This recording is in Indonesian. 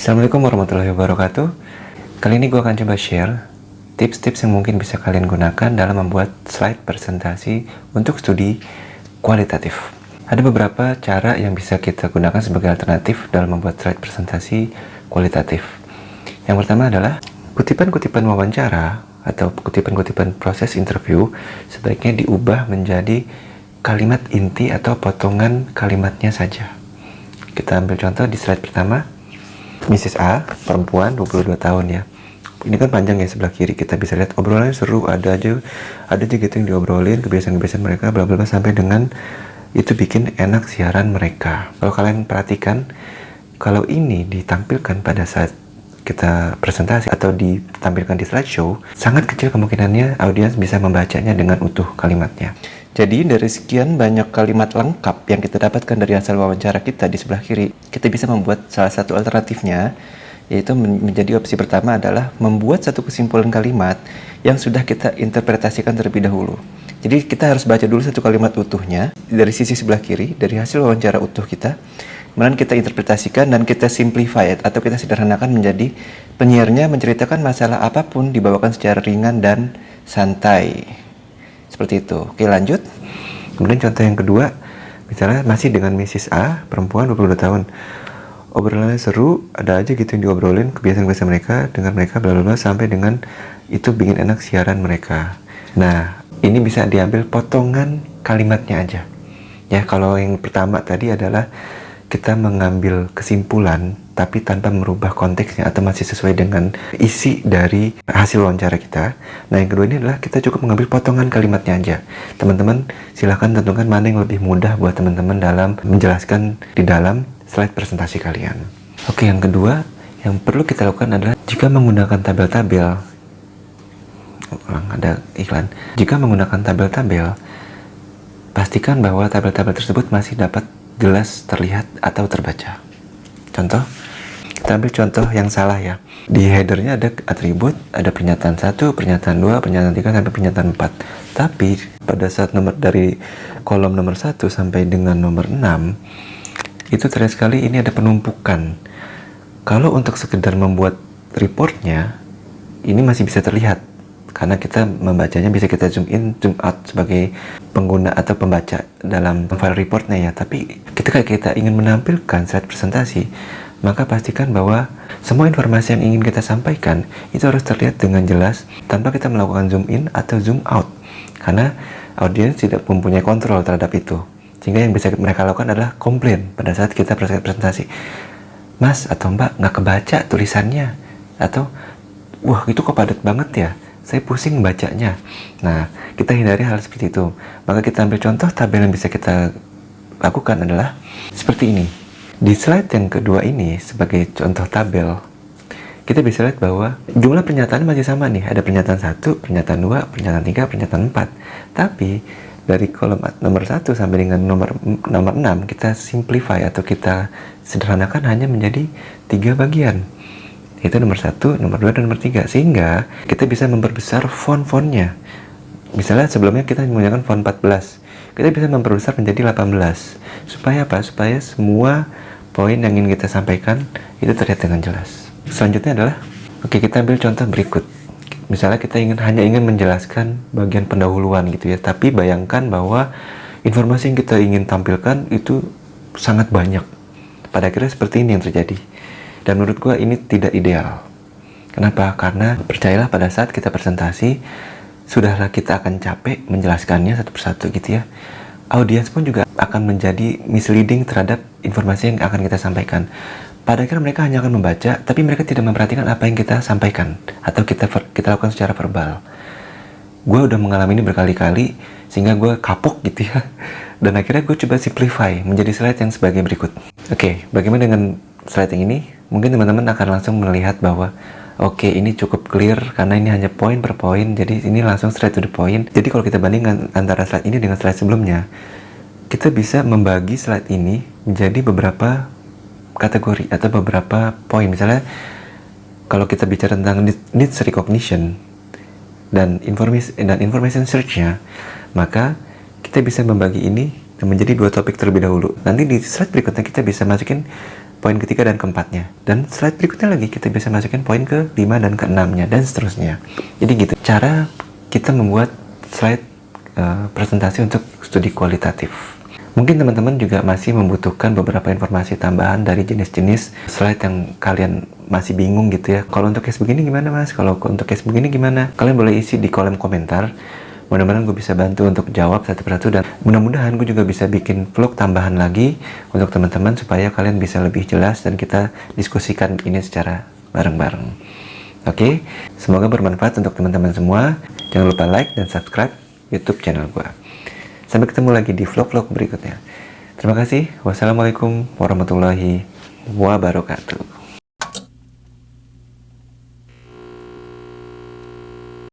Assalamualaikum warahmatullahi wabarakatuh. Kali ini gue akan coba share tips-tips yang mungkin bisa kalian gunakan dalam membuat slide presentasi untuk studi kualitatif. Ada beberapa cara yang bisa kita gunakan sebagai alternatif dalam membuat slide presentasi kualitatif. Yang pertama adalah kutipan-kutipan wawancara atau kutipan-kutipan proses interview sebaiknya diubah menjadi kalimat inti atau potongan kalimatnya saja. Kita ambil contoh di slide pertama. Mrs. A, perempuan 22 tahun ya. Ini kan panjang ya, sebelah kiri kita bisa lihat obrolannya seru, ada aja gitu yang diobrolin, kebiasaan-kebiasaan mereka, bla bla bla, sampai dengan itu bikin enak siaran mereka. Kalau kalian perhatikan, kalau ini ditampilkan pada saat kita presentasi atau ditampilkan di slideshow, sangat kecil kemungkinannya audiens bisa membacanya dengan utuh kalimatnya. Jadi dari sekian banyak kalimat lengkap yang kita dapatkan dari hasil wawancara kita di sebelah kiri, kita bisa membuat salah satu alternatifnya, yaitu menjadi opsi pertama adalah membuat satu kesimpulan kalimat yang sudah kita interpretasikan terlebih dahulu. Jadi kita harus baca dulu satu kalimat utuhnya dari sisi sebelah kiri, dari hasil wawancara utuh kita, kemudian kita interpretasikan dan kita simplify atau kita sederhanakan menjadi penyiarnya menceritakan masalah apapun dibawakan secara ringan dan santai. Seperti itu. Oke, lanjut. Kemudian contoh yang kedua, misalnya masih dengan Mrs. A, perempuan 22 tahun. Obrolannya seru, ada aja gitu yang diobrolin, kebiasaan-kebiasaan mereka, dengan mereka, bla bla bla, sampai dengan itu bikin enak siaran mereka. Nah, ini bisa diambil potongan kalimatnya aja. Ya, kalau yang pertama tadi adalah kita mengambil kesimpulan tapi tanpa merubah konteksnya atau masih sesuai dengan isi dari hasil wawancara kita. Nah, yang kedua ini adalah kita cukup mengambil potongan kalimatnya aja. Teman-teman silahkan tentukan mana yang lebih mudah buat teman-teman dalam menjelaskan di dalam slide presentasi kalian. Oke, yang kedua yang perlu kita lakukan adalah jika menggunakan tabel-tabel, ada iklan, jika menggunakan tabel-tabel, pastikan bahwa tabel-tabel tersebut masih dapat jelas terlihat atau terbaca. Contoh, kita ambil contoh yang salah ya. Di headernya ada atribut, ada pernyataan 1, pernyataan 2, pernyataan 3, sampai pernyataan 4. Tapi pada saat nomor dari kolom nomor 1 sampai dengan nomor 6, itu terlihat sekali ini ada penumpukan. Kalau untuk sekedar membuat reportnya, ini masih bisa terlihat. Karena kita membacanya bisa kita zoom in, zoom out sebagai pengguna atau pembaca dalam file reportnya ya. Tapi ketika kita ingin menampilkan slide presentasi, maka pastikan bahwa semua informasi yang ingin kita sampaikan itu harus terlihat dengan jelas tanpa kita melakukan zoom in atau zoom out. Karena audiens tidak mempunyai kontrol terhadap itu. Sehingga yang bisa mereka lakukan adalah komplain pada saat kita presentasi. Mas atau mbak, nggak kebaca tulisannya. Atau, wah itu kok padat banget ya, saya pusing bacanya. Nah, kita hindari hal seperti itu. Maka kita ambil contoh tabel yang bisa kita lakukan adalah seperti ini. Di slide yang kedua ini sebagai contoh tabel, kita bisa lihat bahwa jumlah pernyataan masih sama nih. Ada pernyataan 1, pernyataan 2, pernyataan 3, pernyataan 4. Tapi dari kolom nomor 1 sampai dengan nomor 6 kita simplify atau kita sederhanakan hanya menjadi 3 bagian. Itu nomor 1, nomor 2, dan nomor 3. Sehingga kita bisa memperbesar font-fontnya. Misalnya sebelumnya kita menggunakan font 14. Kita bisa memperbesar menjadi 18. Supaya apa? Supaya semua poin yang ingin kita sampaikan itu terlihat dengan jelas. Selanjutnya adalah, oke, kita ambil contoh berikut. Misalnya kita hanya ingin menjelaskan bagian pendahuluan gitu ya. Tapi bayangkan bahwa informasi yang kita ingin tampilkan itu sangat banyak. Pada akhirnya seperti ini yang terjadi. Dan menurut gue ini tidak ideal. Kenapa? Karena percayalah pada saat kita presentasi, sudahlah kita akan capek menjelaskannya satu persatu gitu ya. Audiens pun juga akan menjadi misleading terhadap informasi yang akan kita sampaikan. Pada akhirnya mereka hanya akan membaca, tapi mereka tidak memperhatikan apa yang kita sampaikan atau kita lakukan secara verbal. Gue udah mengalami ini berkali-kali, sehingga gue kapok gitu ya. Dan akhirnya gue coba simplify menjadi slide yang sebagai berikut. Oke, bagaimana dengan slide yang ini? Mungkin teman-teman akan langsung melihat bahwa oke, ini cukup clear karena ini hanya poin per poin, jadi ini langsung straight to the point. Jadi kalau kita bandingkan antara slide ini dengan slide sebelumnya, kita bisa membagi slide ini menjadi beberapa kategori atau beberapa poin. Misalnya kalau kita bicara tentang needs recognition dan information search-nya, maka kita bisa membagi ini menjadi 2 topik terlebih dahulu. Nanti di slide berikutnya kita bisa masukin poin ketiga dan keempatnya. Dan slide berikutnya lagi kita bisa masukin poin ke 5 dan ke 6-nya dan seterusnya. Jadi gitu cara kita membuat slide presentasi untuk studi kualitatif. Mungkin teman-teman juga masih membutuhkan beberapa informasi tambahan dari jenis-jenis slide yang kalian masih bingung gitu ya. Kalau untuk case begini gimana mas? Kalau untuk case begini gimana? Kalian boleh isi di kolom komentar. Mudah-mudahan gue bisa bantu untuk jawab satu persatu, dan mudah-mudahan gue juga bisa bikin vlog tambahan lagi untuk teman-teman supaya kalian bisa lebih jelas dan kita diskusikan ini secara bareng-bareng. Oke, semoga bermanfaat untuk teman-teman semua. Jangan lupa like dan subscribe YouTube channel gue. Sampai ketemu lagi di vlog-vlog berikutnya. Terima kasih. Wassalamualaikum warahmatullahi wabarakatuh.